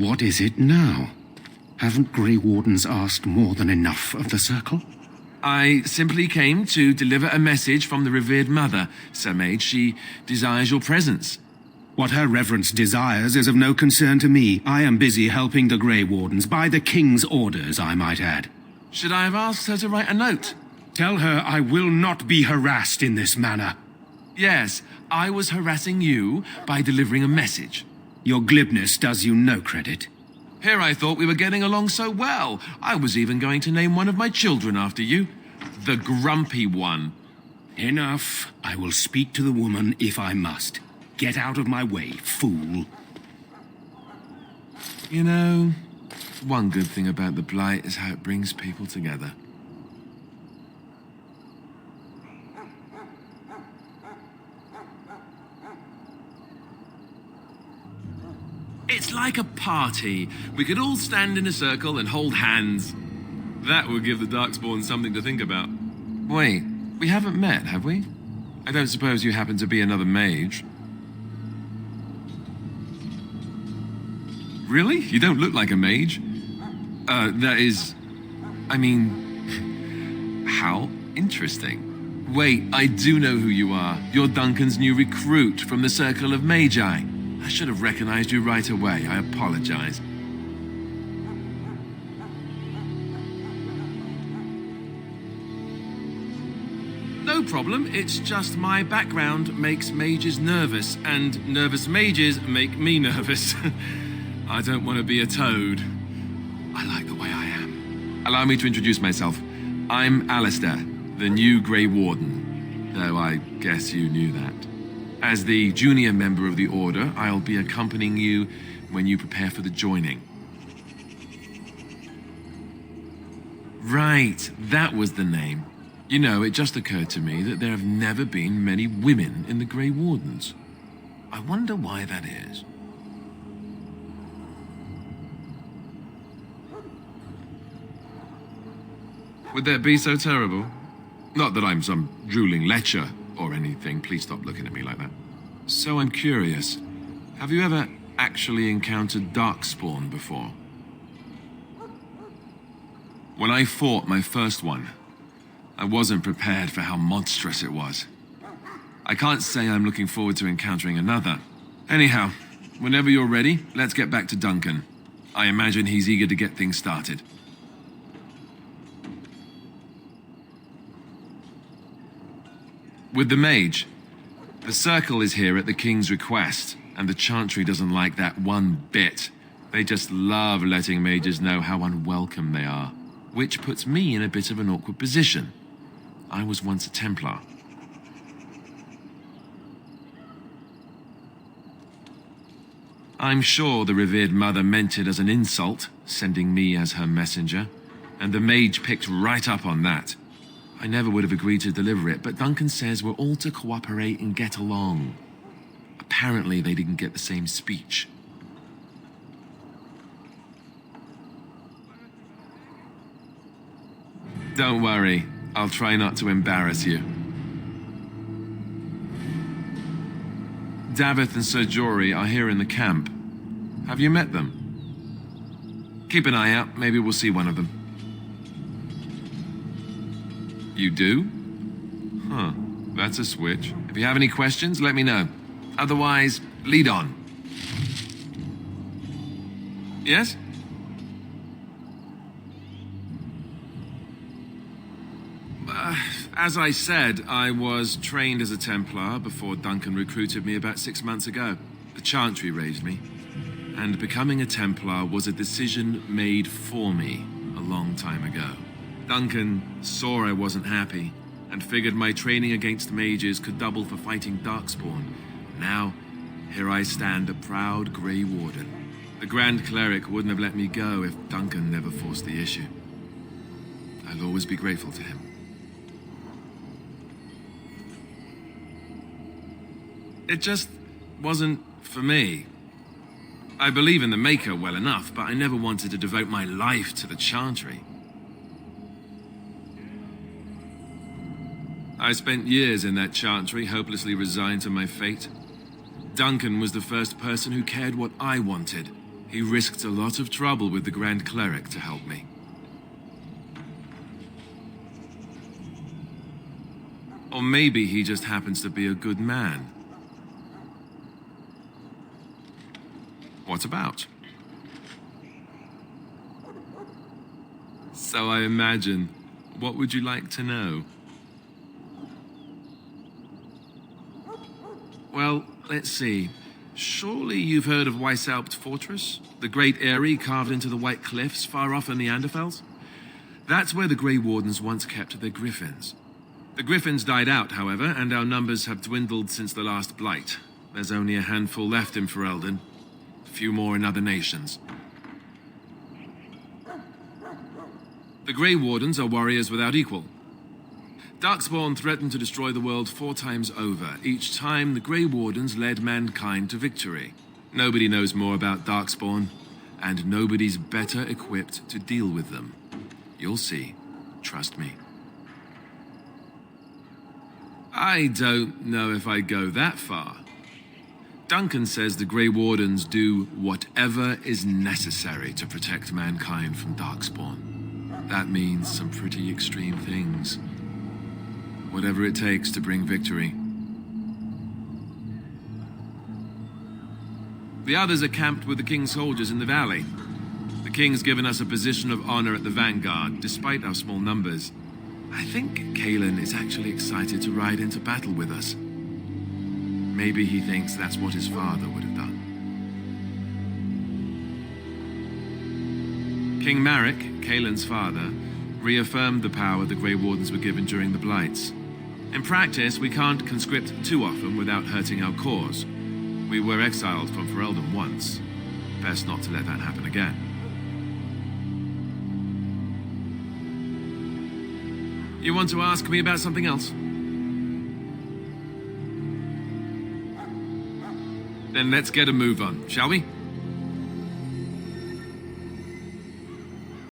What is it now? Haven't Grey Wardens asked more than enough of the Circle? I simply came to deliver a message from the revered mother, Sir Mage. She desires your presence. What her reverence desires is of no concern to me. I am busy helping the Grey Wardens, by the King's orders, I might add. Should I have asked her to write a note? Tell her I will not be harassed in this manner. Yes, I was harassing you by delivering a message. Your glibness does you no credit. Here I thought we were getting along so well. I was even going to name one of my children after you. The Grumpy One. Enough. I will speak to the woman if I must. Get out of my way, fool. You know, one good thing about the Blight is how it brings people together. It's like a party. We could all stand in a circle and hold hands. That would give the Darkspawn something to think about. Wait, we haven't met, have we? I don't suppose you happen to be another mage. Really? You don't look like a mage? That is... I mean... How interesting. Wait, I do know who you are. You're Duncan's new recruit from the Circle of Magi. I should have recognized you right away. I apologize. No problem. It's just my background makes mages nervous, and nervous mages make me nervous. I don't want to be a toad. I like the way I am. Allow me to introduce myself. I'm Alistair, the new Grey Warden, though I guess you knew that. As the junior member of the Order, I'll be accompanying you when you prepare for the joining. Right, that was the name. You know, it just occurred to me that there have never been many women in the Grey Wardens. I wonder why that is. Would that be so terrible? Not that I'm some drooling lecher or anything. Please stop looking at me like that. So I'm curious. Have you ever actually encountered Darkspawn before? When I fought my first one, I wasn't prepared for how monstrous it was. I can't say I'm looking forward to encountering another. Anyhow, whenever you're ready, let's get back to Duncan. I imagine he's eager to get things started. With the Mage, the Circle is here at the King's request, and the Chantry doesn't like that one bit. They just love letting mages know how unwelcome they are, which puts me in a bit of an awkward position. I was once a Templar. I'm sure the revered mother meant it as an insult, sending me as her messenger, and the Mage picked right up on that. I never would have agreed to deliver it, but Duncan says we're all to cooperate and get along. Apparently, they didn't get the same speech. Don't worry, I'll try not to embarrass you. Davith and Sir Jory are here in the camp. Have you met them? Keep an eye out, maybe we'll see one of them. You do? Huh, that's a switch. If you have any questions, let me know. Otherwise, lead on. Yes? As I said, I was trained as a Templar before Duncan recruited me about 6 months ago. The Chantry raised me. And becoming a Templar was a decision made for me a long time ago. Duncan saw I wasn't happy, and figured my training against mages could double for fighting Darkspawn. Now, here I stand, a proud Grey Warden. The Grand Cleric wouldn't have let me go if Duncan never forced the issue. I'll always be grateful to him. It just wasn't for me. I believe in the Maker well enough, but I never wanted to devote my life to the Chantry. I spent years in that Chantry, hopelessly resigned to my fate. Duncan was the first person who cared what I wanted, He risked a lot of trouble with the Grand Cleric to help me. Or maybe he just happens to be a good man. What about? So I imagine. What would you like to know? Well, let's see. Surely you've heard of Weishaupt Fortress? The great eyrie carved into the White Cliffs far off in the Anderfels? That's where the Grey Wardens once kept their griffins. The griffins died out, however, and our numbers have dwindled since the last blight. There's only a handful left in Ferelden. A few more in other nations. The Grey Wardens are warriors without equal. Darkspawn threatened to destroy the world 4 times over. Each time, the Grey Wardens led mankind to victory. Nobody knows more about Darkspawn, and nobody's better equipped to deal with them. You'll see. Trust me. I don't know if I'd go that far. Duncan says the Grey Wardens do whatever is necessary to protect mankind from Darkspawn. That means some pretty extreme things. Whatever it takes to bring victory. The others are camped with the King's soldiers in the valley. The King's given us a position of honor at the vanguard, despite our small numbers. I think Kalen is actually excited to ride into battle with us. Maybe he thinks that's what his father would have done. King Marek, Kalen's father, reaffirmed the power the Grey Wardens were given during the Blights. In practice, we can't conscript too often without hurting our cause. We were exiled from Ferelden once. Best not to let that happen again. You want to ask me about something else? Then let's get a move on, shall we?